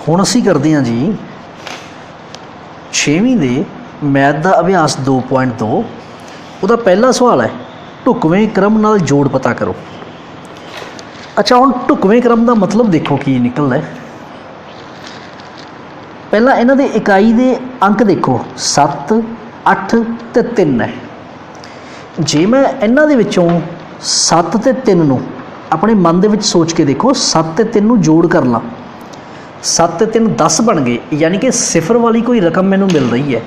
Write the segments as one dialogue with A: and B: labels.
A: ਹੁਣ ਅਸੀਂ ਕਰਦੇ ਹਾਂ ਜੀ 6ਵੀਂ ਦੇ ਮੈਥ ਦਾ ਅਭਿਆਸ 2.2 ਉਹਦਾ ਪਹਿਲਾ ਸਵਾਲ ਹੈ ਢੁਕਵੇਂ ਕ੍ਰਮ ਨਾਲ ਜੋੜ ਪਤਾ ਕਰੋ। ਅੱਛਾ ਹੁਣ ਢੁਕਵੇਂ ਕ੍ਰਮ ਦਾ ਮਤਲਬ ਦੇਖੋ ਕੀ ਨਿਕਲਦਾ ਹੈ। ਪਹਿਲਾਂ ਇਹਨਾਂ ਦੇ ਇਕਾਈ ਦੇ ਅੰਕ ਦੇਖੋ 7 8 ਤੇ 3 ਹੈ। ਜੇ ਮੈਂ ਇਹਨਾਂ ਦੇ ਵਿੱਚੋਂ 7 ਤੇ 3 ਨੂੰ ਆਪਣੇ ਮਨ ਦੇ ਵਿੱਚ ਸੋਚ ਕੇ ਦੇਖੋ 7 ਤੇ 3 ਨੂੰ ਜੋੜ ਕਰ ਲਾਂ 7 ਤੇ 3 10 ਬਣ ਗਏ, ਯਾਨੀ ਕਿ ਸਿਫਰ ਵਾਲੀ ਕੋਈ ਰਕਮ ਮੈਨੂੰ ਮਿਲ ਰਹੀ ਹੈ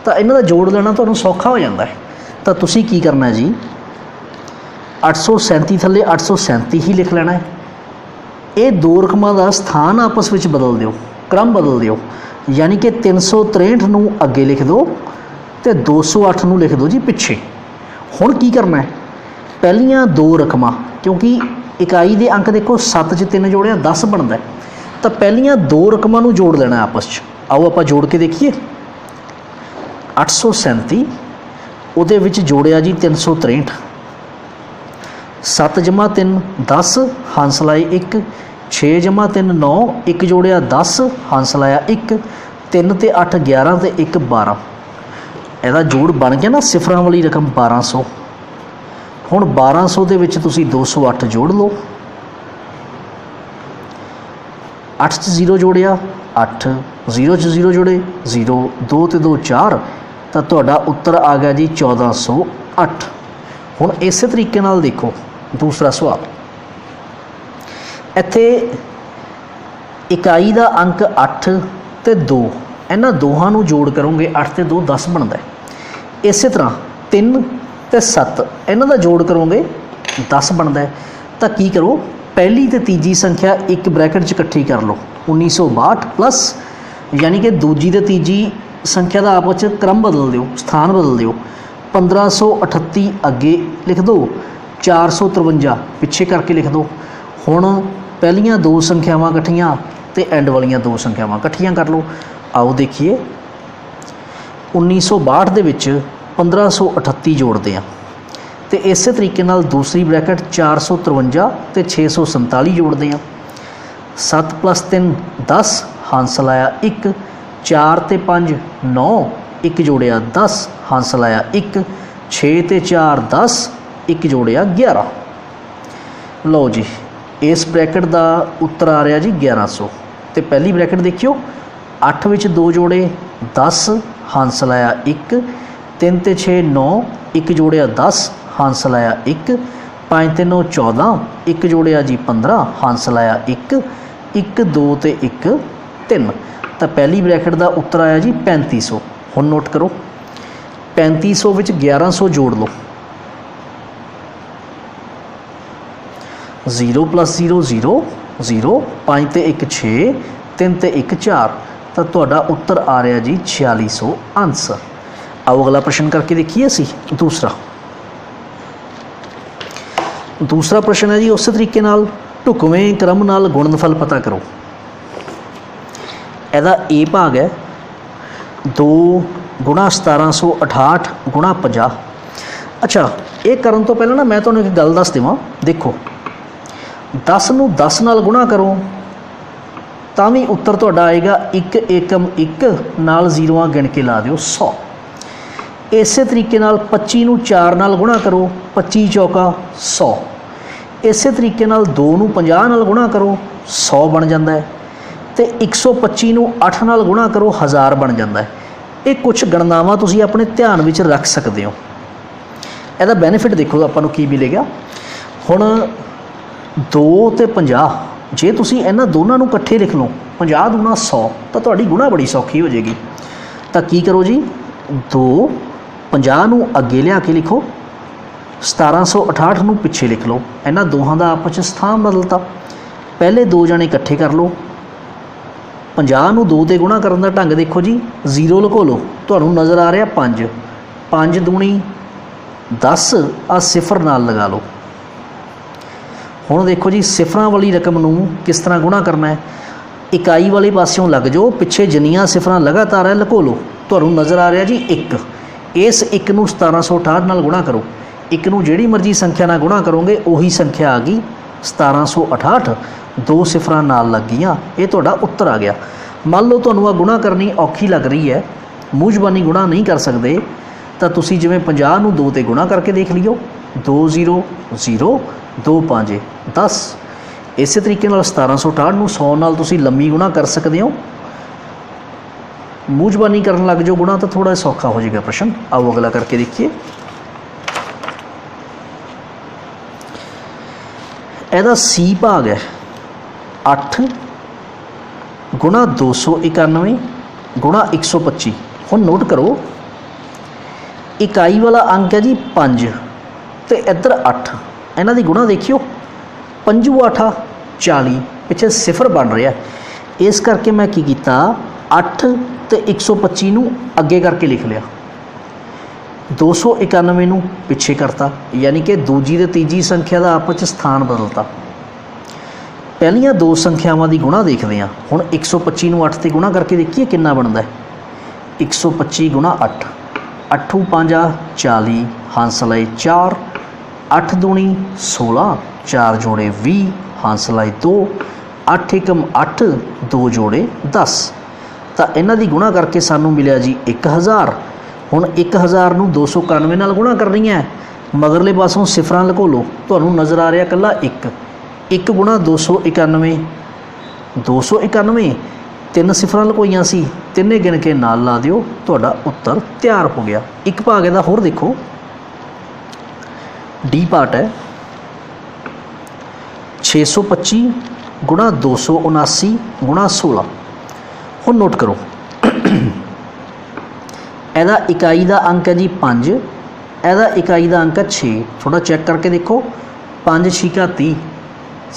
A: ਤਾਂ ਇਹਨਾਂ ਦਾ ਜੋੜ ਲੈਣਾ ਤੁਹਾਨੂੰ ਸੌਖਾ ਹੋ ਜਾਂਦਾ ਹੈ। ਤਾਂ ਤੁਸੀਂ ਕੀ ਕਰਨਾ ਜੀ 837 ਥੱਲੇ 837 ਹੀ ਲਿਖ ਲੈਣਾ ਹੈ। ਇਹ ਦੋ ਰਕਮਾਂ ਦਾ ਸਥਾਨ ਆਪਸ ਵਿੱਚ ਬਦਲ ਦਿਓ, ਕ੍ਰਮ ਬਦਲ ਦਿਓ, ਯਾਨੀ ਕਿ 363 ਨੂੰ ਅੱਗੇ ਲਿਖ ਦਿਓ ਤੇ 208 ਨੂੰ ਲਿਖ ਦਿਓ ਜੀ ਪਿੱਛੇ। ਹੁਣ ਕੀ ਕਰਨਾ ਹੈ ਪਹਿਲੀਆਂ ਦੋ ਰਕਮਾਂ, ਕਿਉਂਕਿ ਇਕਾਈ ਦੇ ਅੰਕ ਦੇਖੋ 7 'ਚ 3 ਜੋੜਿਆ 10 ਬਣਦਾ, ਤਾਂ ਪਹਿਲੀਆਂ ਦੋ ਰਕਮਾਂ ਨੂੰ ਜੋੜ ਲੈਣਾ ਆਪਸ 'ਚ। ਆਓ ਆਪਾਂ ਜੋੜ ਕੇ ਦੇਖੀਏ। 837 ਉਹਦੇ ਵਿੱਚ ਜੋੜਿਆ ਜੀ 363, 7 ਜਮਾ 3 10 ਹੰਸ ਲਾਏ 1, 6 ਜਮਾ 3 9 1 ਜੋੜਿਆ 10 ਹੰਸ ਲਾਇਆ 1, 3 ਤੇ 8 11 ਤੇ 1 12। ਇਹਦਾ ਜੋੜ ਬਣ ਗਿਆ ਨਾ ਸਿਫਰਾਂ ਵਾਲੀ ਰਕਮ 1200। ਹੁਣ 1200 ਦੇ ਵਿੱਚ ਤੁਸੀਂ 208 ਜੋੜ ਲਓ। 8 'ਚ 0 ਜੋੜਿਆ 8, 0 'ਚ 0 ਜੋੜੇ 0, 2 ਤੇ 2 4, ਤਾਂ ਤੁਹਾਡਾ ਉੱਤਰ ਆ ਗਿਆ ਜੀ 1408। ਹੁਣ ਇਸੇ ਤਰੀਕੇ ਨਾਲ ਦੇਖੋ ਦੂਸਰਾ ਸਵਾਲ। ਇੱਥੇ ਇਕਾਈ ਦਾ ਅੰਕ 8 ਤੇ 2, ਇਹਨਾਂ ਦੋਹਾਂ ਨੂੰ ਜੋੜ ਕਰੋਗੇ 8 ਤੇ 2 10 ਬਣਦਾ। ਇਸੇ ਤਰ੍ਹਾਂ 3 ਤੇ 7 ਇਹਨਾਂ ਦਾ ਜੋੜ ਕਰੋਗੇ 10 ਬਣਦਾ। ਤਾਂ ਕੀ ਕਰੋ ਪਹਿਲੀ ਤੇ ਤੀਜੀ ਸੰਖਿਆ ਇੱਕ ਬ੍ਰੈਕਟ 'ਚ ਇਕੱਠੀ ਕਰ ਲਓ 1962 ਪਲੱਸ, ਯਾਨੀ ਕਿ ਦੂਜੀ ਤੇ ਤੀਜੀ ਸੰਖਿਆ ਦਾ ਆਪਸ 'ਚ ਕ੍ਰਮ ਬਦਲ ਦਿਓ, ਸਥਾਨ ਬਦਲ ਦਿਓ। 1538 ਅੱਗੇ ਲਿਖ ਦਿਓ, 453 ਪਿੱਛੇ ਕਰਕੇ ਲਿਖ ਦਿਓ। ਹੁਣ ਪਹਿਲੀਆਂ ਦੋ ਸੰਖਿਆਵਾਂ ਇਕੱਠੀਆਂ ਤੇ ਐਂਡ ਵਾਲੀਆਂ ਦੋ ਸੰਖਿਆਵਾਂ ਇਕੱਠੀਆਂ ਕਰ ਲਓ। ਆਓ ਦੇਖੀਏ 1962 ਦੇ ਵਿੱਚ 1538 ਜੋੜਦੇ ਹਾਂ ਤੇ ਇਸੇ ਤਰੀਕੇ ਨਾਲ ਦੂਸਰੀ ਬ੍ਰੈਕਟ 453 ਤੇ 647 ਜੋੜਦੇ ਹਾਂ। 7 + 3 10 ਹੰਸ ਲਾਇਆ 1, 4 ਤੇ 5 9 1 ਜੋੜਿਆ 10 ਹੰਸ ਲਾਇਆ 1, 6 ਤੇ 4 10 1 ਜੋੜਿਆ 11। ਲਓ ਜੀ ਇਸ ਬ੍ਰੈਕਟ ਦਾ ਉੱਤਰ ਆ ਰਿਹਾ ਜੀ 1100। ਤੇ ਪਹਿਲੀ ਬ੍ਰੈਕਟ ਦੇਖਿਓ 8 ਵਿੱਚ 2 ਜੋੜੇ 10 ਹੰਸ ਲਾਇਆ 1, 3 ਤੇ 6 9 1 ਜੋੜਿਆ 10 ਹੰਸ ਲਾਇਆ 1, 5 ਤੇ 9 14 1 ਜੋੜਿਆ ਜੀ 15 ਹੰਸ ਲਾਇਆ 1, 1 2 ਤੇ 1 3। ਤਾਂ ਪਹਿਲੀ ਬ੍ਰੈਕਟ ਦਾ ਉੱਤਰ ਆਇਆ ਜੀ 3500। ਹੁਣ ਨੋਟ ਕਰੋ 3500 ਵਿੱਚ 1100 ਜੋੜ ਲਓ। 0 + 0 0 0, 5 ਤੇ 1 6, 3 ਤੇ 1 4, ਤਾਂ ਤੁਹਾਡਾ ਉੱਤਰ ਆ ਰਿਹਾ ਜੀ 4600 ਆਨਸਰ। ਆਓ ਅਗਲਾ ਪ੍ਰਸ਼ਨ ਕਰਕੇ ਦੇਖੀਏ ਅਸੀਂ। ਦੂਸਰਾ ਪ੍ਰਸ਼ਨ ਹੈ ਜੀ ਉਸੇ ਤਰੀਕੇ ਨਾਲ ਢੁਕਵੇਂ ਕ੍ਰਮ ਨਾਲ ਗੁਣਨਫਲ ਪਤਾ ਕਰੋ। ਇਹਦਾ A ਭਾਗ ਹੈ 2 × 1768 × 50। ਅੱਛਾ ਇਹ ਕਰਨ ਤੋਂ ਪਹਿਲਾਂ ਨਾ ਮੈਂ ਤੁਹਾਨੂੰ ਇੱਕ ਗੱਲ ਦੱਸ ਦੇਵਾਂ। ਦੇਖੋ 10 ਨੂੰ 10 ਨਾਲ ਗੁਣਾ ਕਰੋ ਤਾਂ ਵੀ ਉੱਤਰ ਤੁਹਾਡਾ ਆਏਗਾ 1 ਏਕਮ 1 ਨਾਲ ਜ਼ੀਰੋਆਂ ਗਿਣ ਕੇ ਲਾ ਦਿਓ 100। ਇਸੇ ਤਰੀਕੇ ਨਾਲ 25 ਨੂੰ 4 ਨਾਲ ਗੁਣਾ ਕਰੋ 25 ਚੌਕਾ 100। ਇਸੇ ਤਰੀਕੇ ਨਾਲ 2 ਨੂੰ 50 ਨਾਲ ਗੁਣਾ ਕਰੋ 100 ਬਣ ਜਾਂਦਾ ਹੈ। ਤੇ 125 ਨੂੰ 8 ਨਾਲ ਗੁਣਾ ਕਰੋ 1000 ਬਣ ਜਾਂਦਾ ਹੈ। ਇਹ ਕੁਝ ਗਣਨਾਵਾਂ ਤੁਸੀਂ ਆਪਣੇ ਧਿਆਨ ਵਿੱਚ ਰੱਖ ਸਕਦੇ ਹੋ। ਇਹਦਾ ਬੈਨੀਫਿਟ ਦੇਖੋ ਆਪਾਂ ਨੂੰ ਕੀ ਮਿਲੇਗਾ। ਹੁਣ 2 ਤੇ 50 ਜੇ ਤੁਸੀਂ ਇਹਨਾਂ ਦੋਨਾਂ ਨੂੰ ਇਕੱਠੇ ਲਿਖ ਲਓ 50 ਦੂਣਾ 100, ਤਾਂ ਤੁਹਾਡੀ ਗੁਣਾ ਬੜੀ ਸੌਖੀ ਹੋ ਜਾਏਗੀ। ਤਾਂ ਕੀ ਕਰੋ ਜੀ 2 50 ਨੂੰ ਅੱਗੇ ਲਿਆ ਕੇ ਲਿਖੋ, 1768 ਨੂੰ ਪਿੱਛੇ ਲਿਖ ਲਓ। ਇਹਨਾਂ ਦੋਹਾਂ ਦਾ ਆਪਸ 'ਚ ਸਥਾਨ ਬਦਲਤਾ। ਪਹਿਲੇ ਦੋ ਜਣੇ ਇਕੱਠੇ ਕਰ ਲਓ। 50 ਨੂੰ 2 ਤੇ ਗੁਣਾ ਕਰਨ ਦਾ ਢੰਗ ਦੇਖੋ ਜੀ 0 ਲੁਕੋ ਲਓ, ਤੁਹਾਨੂੰ ਨਜ਼ਰ ਆ ਰਿਹਾ 5, 5 ਦੂਣੀ 10 ਆ ਸਿਫਰ ਨਾਲ ਲਗਾ ਲਓ। ਹੁਣ ਦੇਖੋ ਜੀ ਸਿਫਰਾਂ ਵਾਲੀ ਰਕਮ ਨੂੰ ਕਿਸ ਤਰ੍ਹਾਂ ਗੁਣਾ ਕਰਨਾ ਹੈ। ਇਕਾਈ ਵਾਲੇ ਪਾਸਿਓਂ ਲੱਗ ਜਾਓ, ਪਿੱਛੇ ਜਿੰਨੀਆਂ ਸਿਫਰਾਂ ਲਗਾਤਾਰ ਹੈ ਲੁਕੋ ਲਓ, ਤੁਹਾਨੂੰ ਨਜ਼ਰ ਆ ਰਿਹਾ ਜੀ 1। ਇਸ 1 ਨੂੰ 1768 ਨਾਲ ਗੁਣਾ ਕਰੋ। 1 ਨੂੰ ਜਿਹੜੀ ਮਰਜ਼ੀ ਸੰਖਿਆ ਨਾਲ ਗੁਣਾ ਕਰੋਗੇ ਉਹੀ ਸੰਖਿਆ ਆ ਗਈ 1768। दो सिफर नाल लग गईयां, ये तुहाडा उत्तर आ गया। मान लो तुहानूं आ गुणा करनी औखी लग रही है, मूँह ज़बानी गुणा नहीं कर सकते, तो तुसीं जिवें 50 नूं 2 ते गुणा करके देख लिओ। 2 0 0 2 5 10। इस तरीके नाल 1768 नूं 100 नाल तुसीं लम्मी गुणा कर सकते हो। मूँह ज़बानी करन लग जाओ गुणा तो थोड़ा सौखा हो जाएगा प्रश्न। आओ अगला करके देखिए। ਇਹਦਾ सी भाग है 8 गुणा 291 गुणा 125। ਹੁਣ नोट करो, इकाई वाला अंक है जी 5 तो इधर 8, इन्हां दी गुणा देखियो, 5 8 40, पिछे सिफर बन रहा है। इस करके मैं की कीता 8 तो 125 नूं अगे करके लिख लिया, 291 नूं पिछे करता, यानी कि दूजी ते तीजी संख्या का आपस में स्थान बदलता। पहलियां दो संख्यावां की गुणा देखते हैं। हुण 125 नूं 8 ते गुणा करके देखिए कितना बनता है। 125 गुणा 8, 8 5 40, हंस लाए 4, 8 दूनी 16, 4 जोड़े 20, हंस लाए 2, 8 एकम 8, 2 जोड़े 10। तो इन्हां दी गुणा करके सानू मिलिया जी 1000। हुण 1000 नूं 291 नाल गुणा करनी है, मगरले पासों सिफरां लघो लो, तुहानूं नज़र आ रहा कल्ला 1 गुणा 291, 291 तीन सिफरां लकोईयां सी, तिन्ने गिन के नाल ला दिओ, तुहाडा उत्तर तैयार हो गया। एक भाग इहदा होर देखो, डी पार्ट है 625 गुणा 279 गुणा 16। हुण नोट करो, ਇਹਦਾ इकाई का अंक है जी 5, ਇਹਦਾ इकाई का अंक है 6। थोड़ा चैक करके देखो, 5 6 30,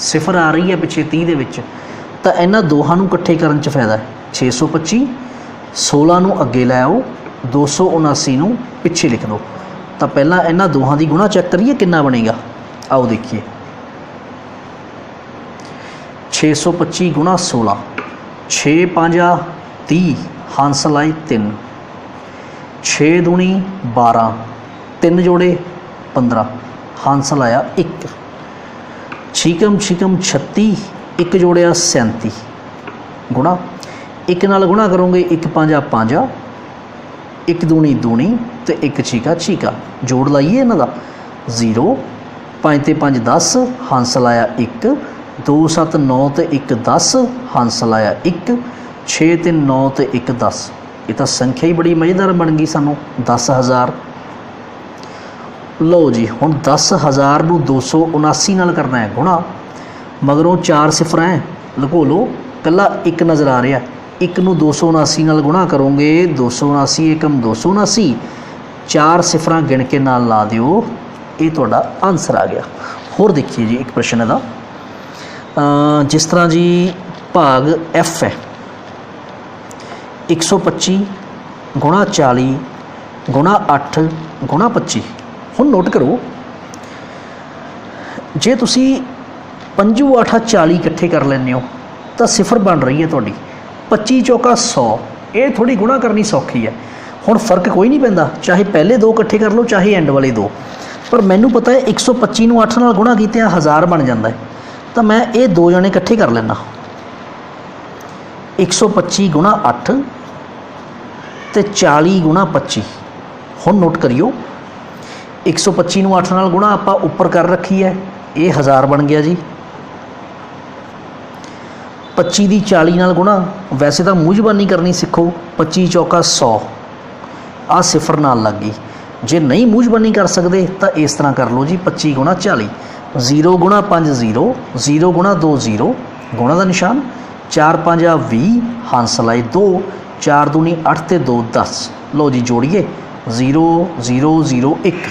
A: सिफर आ रही है पिछे 30 ਦੇ ਵਿੱਚ, ਤਾਂ ਇਹਨਾਂ ਦੋਹਾਂ ਨੂੰ ਇਕੱਠੇ ਕਰਨ 'ਚ ਫਾਇਦਾ ਹੈ। 625 16 ਨੂੰ ਅੱਗੇ ਲੈ ਆਓ, 279 ਨੂੰ ਪਿੱਛੇ ਲਿਖ ਦਿਓ। ਤਾਂ ਪਹਿਲਾਂ ਇਹਨਾਂ ਦੋਹਾਂ ਦੀ ਗੁਣਾ ਚੈੱਕ ਕਰੀਏ ਕਿੰਨਾ ਬਣੇਗਾ। ਆਓ ਦੇਖੀਏ, 625 ਗੁਣਾ 16, 6 5 30, हंस लाए 3, 6 दूनी 12, 3 जोड़े 15, हंस लाया 1, छिकम छिकम 36, 1 जोड़िया 37, गुणा 1 नाल गुणा करोगे 1 5 5, 1 दूनी दूनी तो 1 छीका छीका, जोड़ लाइए इन्हां दा 0, 5 ते 5 10, हंस लाया 1, 2 7 9 तो 1 10, हंस लाया 1, 6 ते 9 तो 1 10। ये तो संख्या ही बड़ी मज़ेदार बन गई सानू, 10,000। लो जी, हुण 10,000 नूं 279 नाल करना है गुणा, मगरों 4 सिफर हैं लघो लो, कल्ला 1 नज़र आ रहा, 1 नूं 279 नाल गुणा करोगे, 279 एकम 279, 4 सिफर गिण के नाल ला दिओ, ये तुहाडा आंसर आ गया। होर देखिए जी, एक प्रश्न इहदा जिस तरह जी भाग F है 125 गुणा 40 गुणा 8 गुणा 25। हुण नोट करो, जे तुसी 5 8 40 इकट्ठे कर लैंदे हो तो सिफर बन रही है तुहाडी 25 चौका 100। ये थोड़ी गुणा करनी सौखी है। हुण फर्क कोई नहीं पैंदा, चाहे पहले दो इकट्ठे कर लो चाहे एंड वाले दो, पर मैनू पता है 125 नूं 8 नाल गुणा कीते 1000 बन जाता है, तो मैं ये दो जने इकट्ठे कर लेना। 125 गुणा 8 तो 40 गुणा 25। हुण नोट करियो, 125 नूं 8 नाल गुणा आपां उपर कर रखी है, ये 1000 बन गया जी। 25 दी 40 नाल गुणा, वैसे तो मूँह ज़बानी करनी सीखो, 25 चौका 100, आ सिफर नाल लग गई। जे नहीं मूँह ज़बानी कर सकते तो इस तरह कर लो जी, 25 गुणा 40, 0 गुणा 5 0, 0 गुणा 2 0, गुणा का निशान, 4 5 20, हंस लाए 2, 4 दूनी 8 ते 2 10। लो जी जोड़िए, 0 0 0 1।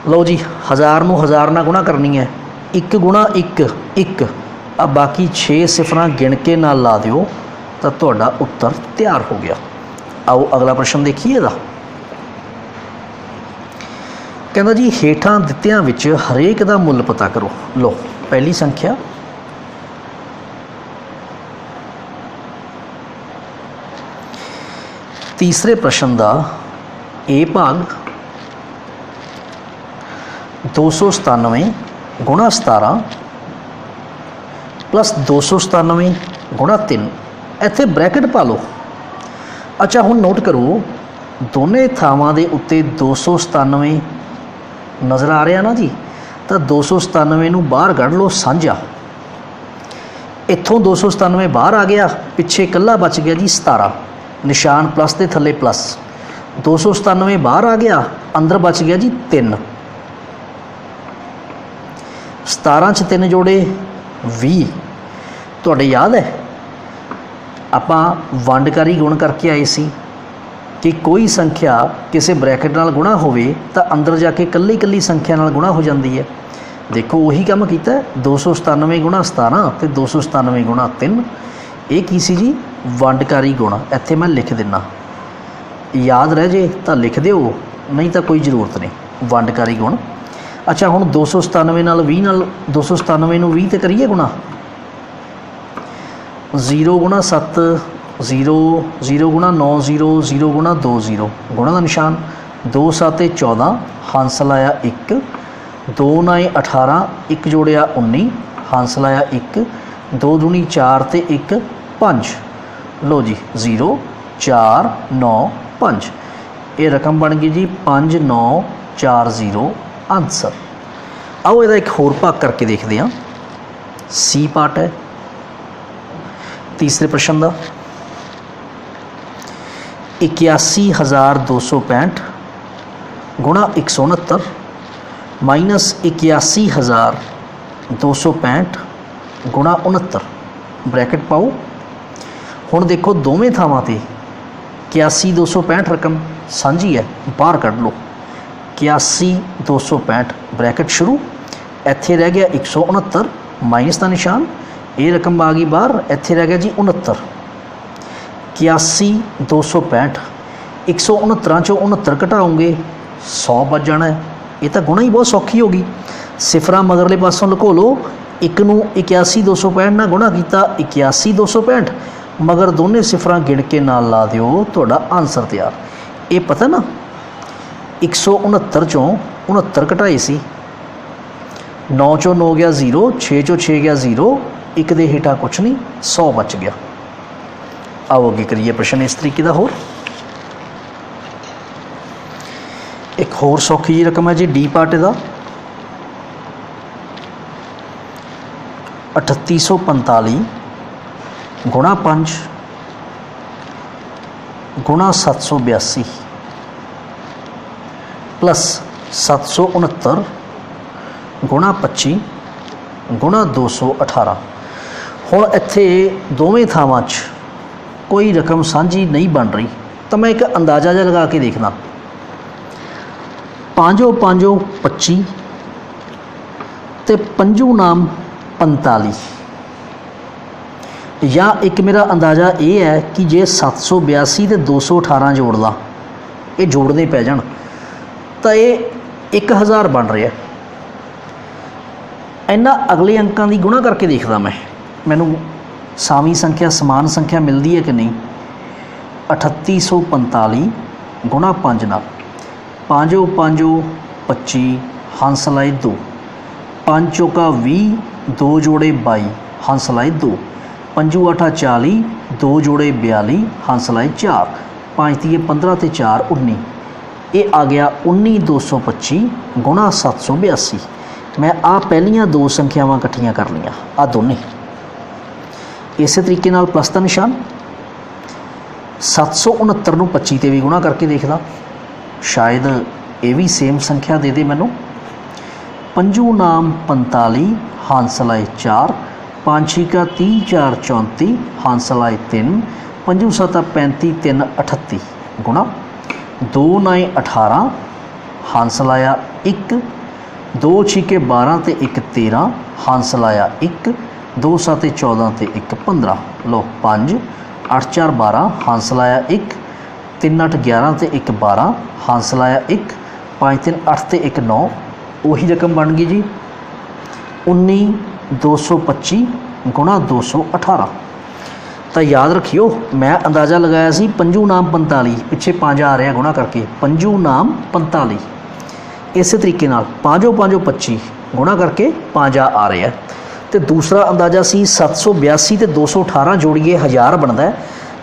A: लो जी 1000 नूं 1000 नाल गुणा करनी है, 1 गुणा 1 1, अब बाकी 6 सिफर गिण के नाल ला दिओ, तो तुहाडा उत्तर तैयार हो गया। आओ अगला प्रश्न देखिए इहदा। कहता जी हेठां दित्तियां विच हरेक दा मुੱਲ पता करो। लो पहली संख्या, तीसरे प्रश्न का ए भाग 297 गुणा 17 प्लस 297 गुणा 3 ਇੱਥੇ ਬ੍ਰੈਕਟ ਪਾ ਲਓ। ਅੱਛਾ ਹੁਣ ਨੋਟ ਕਰੋ ਦੋਨੇ ਥਾਵਾਂ ਦੇ ਉੱਤੇ 297 ਨਜ਼ਰ ਆ ਰਿਹਾ ਨਾ ਜੀ, ਤਾਂ 297 ਨੂੰ ਬਾਹਰ ਕੱਢ ਲਓ ਸਾਂਝਾ। ਇੱਥੋਂ 297 ਬਾਹਰ ਆ ਗਿਆ, ਪਿੱਛੇ ਇਕੱਲਾ ਬਚ ਗਿਆ ਜੀ 17, ਨਿਸ਼ਾਨ ਪਲੱਸ ਦੇ ਥੱਲੇ ਪਲੱਸ। 297 ਬਾਹਰ ਆ ਗਿਆ, ਅੰਦਰ ਬਚ ਗਿਆ ਜੀ 3। 17 'ਚ 3 ਜੋੜੇ 20। ਤੁਹਾਡੇ ਯਾਦ ਹੈ ਆਪਾਂ ਵੰਡਕਾਰੀ ਗੁਣ ਕਰਕੇ ਆਏ ਸੀ ਕਿ ਕੋਈ ਸੰਖਿਆ ਕਿਸੇ ਬ੍ਰੈਕਟ ਨਾਲ ਗੁਣਾ ਹੋਵੇ ਤਾਂ ਅੰਦਰ ਜਾ ਕੇ ਇਕੱਲੀ ਇਕੱਲੀ ਸੰਖਿਆ ਨਾਲ ਗੁਣਾ ਹੋ ਜਾਂਦੀ ਹੈ। ਦੇਖੋ ਉਹੀ ਕੰਮ ਕੀਤਾ 297 ਗੁਣਾ 17 ਅਤੇ 297 ਗੁਣਾ 3। ਇਹ ਕੀ ਸੀ ਜੀ? ਵੰਡਕਾਰੀ ਗੁਣ। ਇੱਥੇ ਮੈਂ ਲਿਖ ਦਿੰਦਾ, ਯਾਦ ਰਹਿ ਜੇ ਤਾਂ ਲਿਖ ਦਿਓ, ਨਹੀਂ ਤਾਂ ਕੋਈ ਜ਼ਰੂਰਤ ਨਹੀਂ। ਵੰਡਕਾਰੀ ਗੁਣ। ਅੱਛਾ ਹੁਣ 297 ਨਾਲ 20 ਨਾਲ 297 ਨੂੰ 20 ਤੇ ਕਰੀਏ ਗੁਣਾ। 0 ਗੁਣਾ 7 0, 0 ਗੁਣਾ 9 0, 0 ਗੁਣਾ 2 0, ਗੁਣਾ ਦਾ ਨਿਸ਼ਾਨ। 2 7 14, ਹੰਸ ਲਾਇਆ 1, 2 9 18, 1 ਜੋੜਿਆ 19, ਹੰਸ ਲਾਇਆ 1, 2 ਦੂਣੀ 4 ਤੇ 1 5। ਲਓ ਜੀ 0 4 9 5। ਇਹ ਰਕਮ ਬਣ ਗਈ ਜੀ 5940 ਆਂਸਰ। आओ ਇਹਦਾ ਇੱਕ ਹੋਰ ਭਾਗ ਕਰਕੇ ਦੇਖਦੇ ਹਾਂ। ਸੀ ਪਾर्ट है तीसरे प्रश्न का। 81,265 गुणा 169 माइनस 81,265 गुणा 69 ब्रैकेट पाओ। हुण देखो दोवें थावां ते 81,265 रकम सांझी है, बाहर कढ़ लो। 81,265 ब्रैकेट शुरू, इत्थे रह गया 169 माइनस का निशान, ये रकम आ गई बाहर, इत्थे रह गया जी 69। 81,265 169 चों 69 घटाओगे 100 बच जाना है। ये तो गुणा ही बहुत सौखी होगी। सिफर मगरले पासों लुको लो, एक नूं 81,265 नाल गुणा किया 81,265, मगर दोनों सिफर गिण के नाल ला दिओ, तुहाडा आंसर तैयार। ये पता ना 169 चों 69 घटाए सी, 9 चों 9 गया 0, 6 चों 6 गया 0, एक दे हेठा कुछ नहीं, 100 बच गया। आओ अगे करिए प्रश्न इस तरीके का। होर एक होर सौखी जी रकम है जी डी पार्ट का। 3845 गुणा 5 गुणा 782 प्लस 769 गुणा 25 गुणा 218। हुण इत्थे दोवें थावां 'च कोई रकम साझी नहीं बन रही, तो मैं एक अंदाज़ा जिहा लगा के देखना। 5 5 25 ते 5 नाम 45, या एक मेरा अंदाज़ा ये है कि जे 782 ते 218 जोड़ ला, ये जोड़ने पै जाण तो ये 1000 बन रहा है। इन्हां अगले अंकां की गुणा करके देखदा मैनू सावी संख्या समान संख्या मिलती है कि नहीं। 3845 गुणा 5 नाल 5 5 25, हंस लाए 2, 5 चौका 20, 2 जोड़े 22, हंस लाए 2, 5 8 40, 2 जोड़े 42, हंस लाए 4, 5 तीए 15 ते 4 19। ये आ गया 19,225 गुणा 782। मैं आ पहलियां दो संख्यावां इकट्ठियां कर लियां, आ दोने। इस तरीके नाल प्लस का निशान। 769 नूं 25 ते भी गुणा करके देखदा, शायद ये भी सेम संख्या दे दे मैनू। 5 नाम 45, हंस लाए 4, 5 छीका 30 4 34, हंस लाए 3, 5 7 35 3 38 गुणा 2 9 18, हंस लाया 1, 2 छीके 12 ते 1 13, हंस लाया 1, 2 7 14 ते 1 15। लो 5 8 4 12, हंस लाया 1, 3 8 11 ते 1 12, हंस लाया 1, 5 3 8 ते 1 9। वही रकम बन गई जी 19,225 गुणा 218। तो याद रखियो मैं अंदाज़ा लगाया सी 5 नाम 45, पिछे 5 आ रहा गुणा करके 5 नाम 45। इस तरीके नाल 5 5 25 गुणा करके 5 आ रहा है। तो दूसरा अंदाज़ा सी 782 तो 218 जोड़िए 1000 बनता है।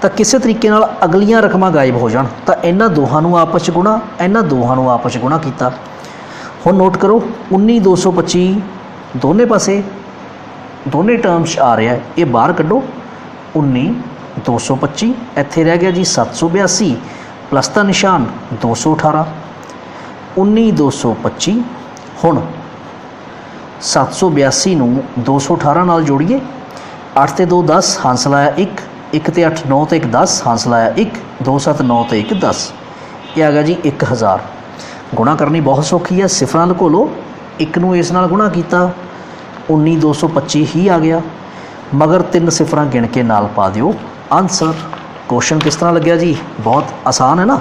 A: तो किसी तरीके नाल अगलियां रकमां गायब हो जाण तो इन्हां दोहां नूं आपस च गुणा, इन्हां दोहां नूं आपस च गुणा कीता। हुण नोट करो 19,225 दोने पासे दोने टर्म्स आ रहा है, ये बाहर कड्डो 19,225 इत्थे रह गया जी 782 प्लस का निशान 218 19,225। हुण 782 नूं 218 नाल जोड़िए, 8 ते 2 10 हंस लाया 1 1 ते 8 9 ते 1 10 हंस लाया 1 2 7 9 ते 1 10, ये आ गया जी 1000। गुणा करनी बहुत सौखी है, सिफर लुको लो, एक नूं इस नाल गुणा किया 19,225 ही आ गया, मगर 3 सिफर गिण के नाल पा दिओ आंसर। क्वेश्चन किस तरह लग्या जी? बहुत आसान है ना।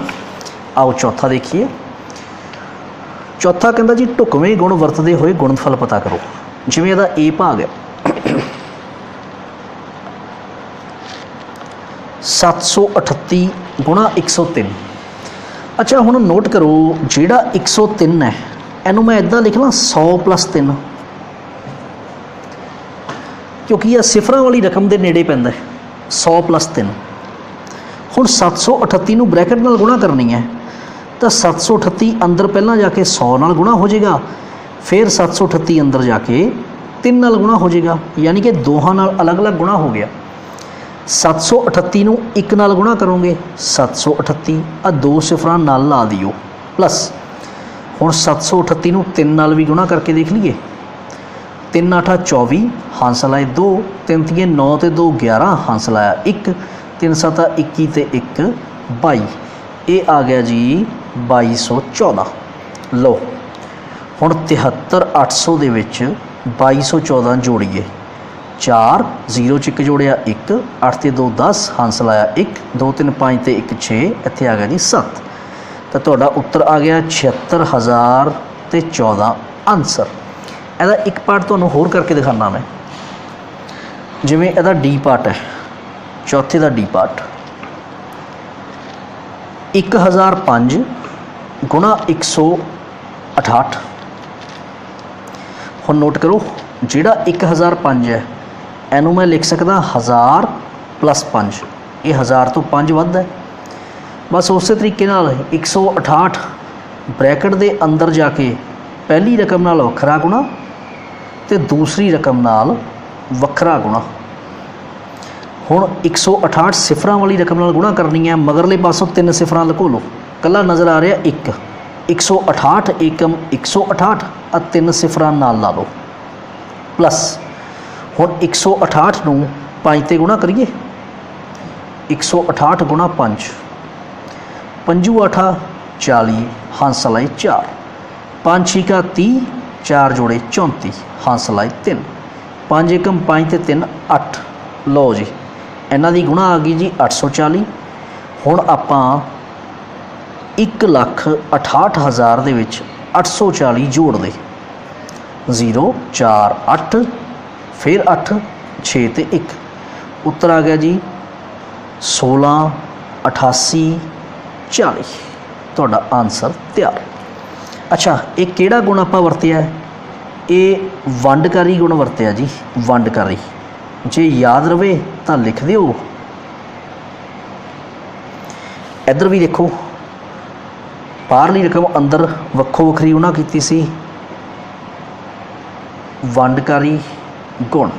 A: आओ चौथा देखिए। चौथा कहता जी ढुकवें गुण वरतते हुए गुणनफल पता करो। जिवें इहदा ए भाग है 738 गुणा 103। अच्छा हुण नोट करो जिहड़ा 103 है इनू मैं इदां लिख ला 100 प्लस 3, क्योंकि यह सिफर वाली रकम के नेड़े पैंदा है 100 प्लस 3। हुण 738 नूं ब्रैकेट नाल गुणा करनी है तो 738 अंदर पहला जाके 100 नाल गुणा हो जाएगा, फिर 738 अंदर जाके 3 नाल गुणा हो जाएगा, यानी कि दोहां नाल अलग अलग गुणा हो गया। 738 नूं 1 नाल गुणा करोगे 738 आ 2 सिफर नाल ला दिओ प्लस। हुण 738 नूं 3 नाल भी गुणा करके देख लीए, 3 8 24 हंस लाए 2 3 3 9 ते 2 11 हंस लाया 1 3 7 21 ते 1 22, ये आ गया जी 2214। लो हुण 73 800 दे विच 2214 जोड़िए, 4 0 च 1 जोड़िया 1 8 ते 2 10 हंस लाया 1 2 3 5 ते 1 6, इत्थे आ गया जी 7। तो तुहाडा उत्तर आ गया 76,014 आंसर। ਇਹਦਾ एक पार्ट ਤੁਹਾਨੂੰ होर करके दिखाना मैं, जिवें ਇਹਦਾ डी पार्ट है, चौथे का डी पार्ट 1005 गुणा 168। हुण नोट करो जिहड़ा 1005 है इनू मैं लिख सकदा 1000 प्लस 5, ये 1000 तो 5 वध है। बस उस तरीके नाल 168 ब्रैकेट दे अंदर जाके पहली रकम नाल वखरा गुणा ते दूसरी रकम नाल वखरा गुणा। हुण 168 सिफर वाली रकम नाल गुणा करनी है, मगरले पासों 3 सिफर लको लो, कला नज़र आ रहा 1 168 एकम 168 आ 3 सिफर नाल ला लो प्लस। हुण 168 नूं 5 ते गुणा करिए, 168 गुणा 5 5 8 40 हंस लाए 4 5 6 30 4 जोड़े 34 हंस लाए 3 5 एकम 5 ते 3 8। लो जी इन्हां दी गुणा आ गई जी 840। हुण आपां 1,68,000 दे विच 840 जोड़ दे 0 4 8 फिर 8 6 ते 1, उत्तर आ गया जी 16 88 40। तुहाडा आंसर तैयार। अच्छा ये किहड़ा गुण आपां वरतिया है? ये वंडकारी गुण वरतिया जी, वंडकारी। जे याद रहे तो लिख दिओ। इधर भी देखो बाहरली रकम अंदर वक्खो वखरी गुणा कीती सी, वंडकारी गुण।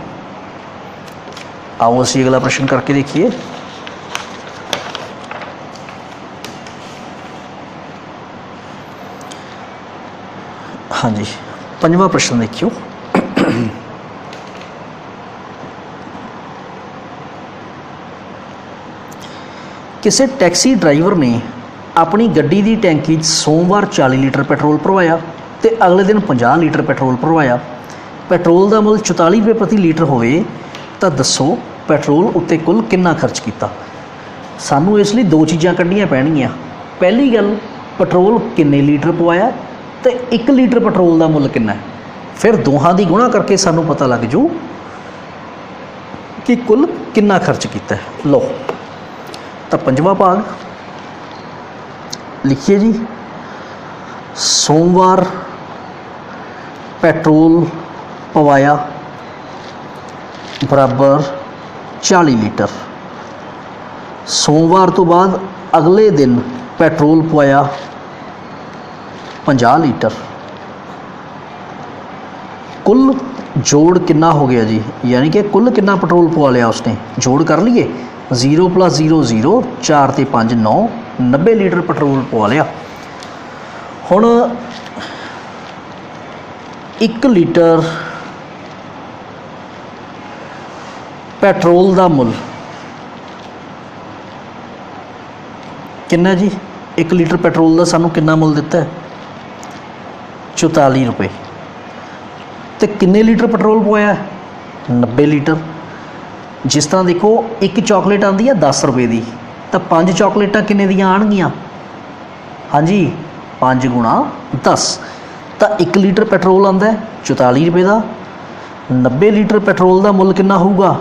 A: आओ असीं अगला प्रश्न करके देखिए। हाँ जी 5वां प्रश्न देखियो। किसी टैक्सी ड्राइवर ने अपनी गड्डी की टैंकी सोमवार 40 लीटर पेट्रोल भरवाया तो अगले दिन 50 लीटर पेट्रोल भरवाया। पेट्रोल का मुल 44 रुपये प्रति लीटर होवे तो दसो पेट्रोल उत्ते कुल कितना खर्च किया। सानू इसलिए 2 चीज़ां कढ़नियां पैणगियां। पहली गल पेट्रोल किन्ने लीटर पवाया तो 1 लीटर पेट्रोल का मुल कितना है, फिर दोहां दी गुणा करके सानू पता लग जू कि कुल कितना खर्च किया है। लो तो 5वां भाग लिखिए जी। सोमवार पेट्रोल पवाया बराबर 40 लीटर। सोमवार तो बाद अगले दिन पेट्रोल पवाया 50 लीटर। कुल जोड़ कितना हो गया जी, यानी कि कुल कितना पेट्रोल पवा लिया उसने, जोड़ कर लिए 0 + 0 0, 4 ते 5 9, 90 लीटर पेट्रोल पवा लिया। हुण 1 लीटर पेट्रोल का मुल कितना जी, 1 लीटर पेट्रोल का सानू कितना मुल दिता है, 44 रुपये। तो किन्ने लीटर पेट्रोल पवाया, 90 लीटर। जिस तरह देखो एक चॉकलेट आती है 10 रुपये की, तो 5 चॉकलेटां किन्ने दियां आणगियां, हाँ जी 5 × 10, तो 1 लीटर पेट्रोल आता है 44 रुपये का। 90 लीटर पेट्रोल का मुल कितना होगा,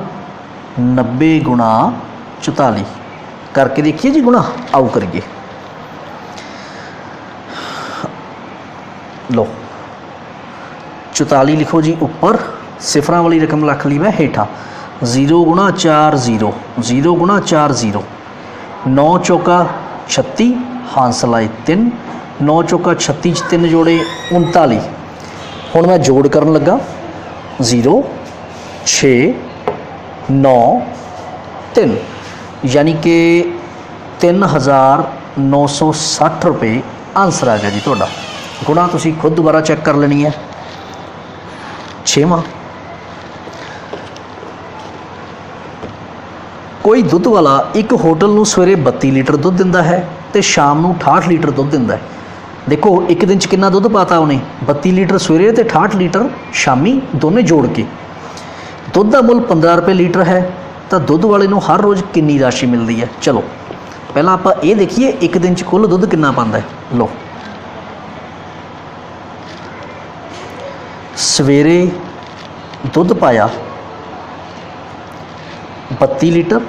A: 90 × 44 करके देखिए जी गुणा, आओ करिए। लो 44 लिखो जी ऊपर, सिफर वाली रकम रख ली मैं हेठा, 0 × 4 0, 0 × 4 0, 9 चौका 36, हांसल आए 3, 9 चौका 36 3 जोड़े 39। हुण मैं जोड़ करन लगा 0 6 9 3, यानी कि 3960 रुपये आंसर आ गया जी तुहाडा। गुणा तुसीं खुद दोबारा चैक कर लेनी है। 6वां, कोई दुध वाला एक होटल नूं सवेरे 32 लीटर दुध दिंदा है तो शाम नूं 68 लीटर दुध दिंदा है। देखो एक दिन च कितना दुध पाता उन्हें, 32 लीटर सवेरे तो 68 लीटर शामी, दोनों जोड़ के। दुध का मुल 15 रुपये लीटर है, तो दुध वाले नूं हर रोज़ कितनी राशि मिलती है। चलो पहला आप ये देखिए एक दिन च कुल दुध कितना पाता है। लो सवेरे दुध पाया 32 लीटर,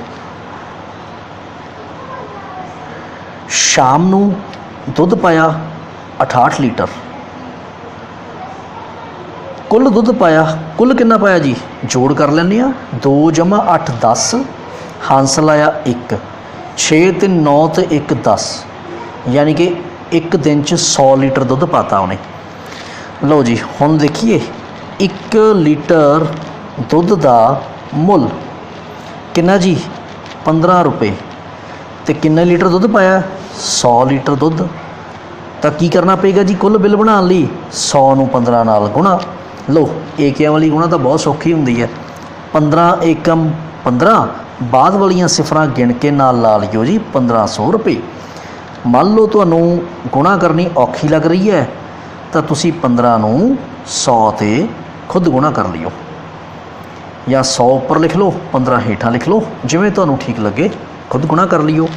A: शाम नूं दुध पाया 68 लीटर, कुल दुध पाया, कुल कितना पाया जी, जोड़ कर लें 2 + 8 10, हांसल आया 1, 6 ते 9 ते 1 10, यानी कि एक दिन च 100 लीटर दुध पाता उन्हें। लो जी हुण देखिए 1 लीटर दुध का मुल कितना जी, 15 रुपये, तो किन्ने लीटर दुध पाया, 100 लीटर दुध। तो की करना पेगा जी, कुल बिल बनाने लई 100 नूं 15 नाल गुणा। लो एकिया वाली गुणा तो बहुत सौखी हुंदी है, 15 एकम 15, बाद वालियां सिफरां गिण के नाल ला लियो जी 1500 रुपये। मान लो तुहानूं गुणा करनी औखी लग रही है तो तुसी 15 नूं 100 ते खुद गुणा कर लियो, या 100 उपर लिख लो 15 हेठा लिख लो, जिवें तुहानूं ठीक लगे खुद गुणा कर लियो।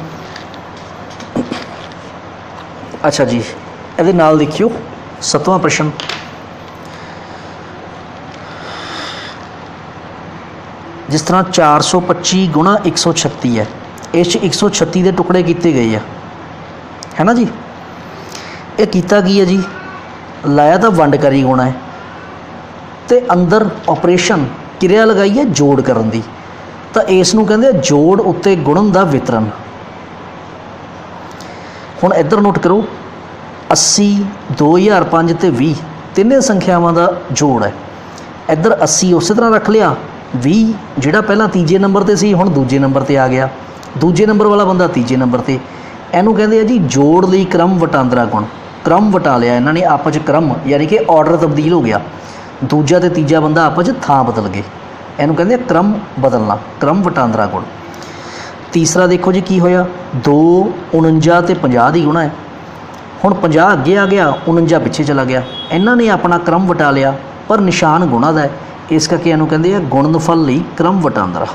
A: अच्छा जी इहदे नाल देखियो 7वां प्रश्न, जिस तरह 425 × 136 है, इस 136 के टुकड़े किए गए है ना जी। ये कीता की है जी, लाया तो वंडकारी गुणा है, तो अंदर ऑपरेशन क्रिया लगाई है जोड़ करन दी, तो इसनूं कहंदे जोड़ उत्ते गुणन का वितरण। हुण इधर नोट करो 80 2005 ते 20 तिन्ने संख्यावां का जोड़ है। इधर 80 उस तरह रख लिया, 20 जिहड़ा पहला तीजे नंबर ते सी हुण दूजे नंबर ते आ गया, दूजे नंबर वाला बंदा तीजे नंबर ते। इहनूं कहंदे आ जी जोड़ लई क्रम वटांदरा गुण। क्रम वटा लिया इन्होंने आपस क्रम, यानी कि ऑर्डर तब्दील हो गया, दूजा तो तीजा बंदा आपस थां बदल गए, इनू कहते क्रम बदलना, क्रम वटांदरा गुण। तीसरा देखो जी की होया, 2 49 ते 50 की गुणा है। हुण 50 अगे आ गया, 49 पिछे चला गया, इन्होंने अपना क्रम वटा लिया पर निशान गुणा का है, इस करके इनू कहते हैं गुणनफल लई क्रम वटांदरा।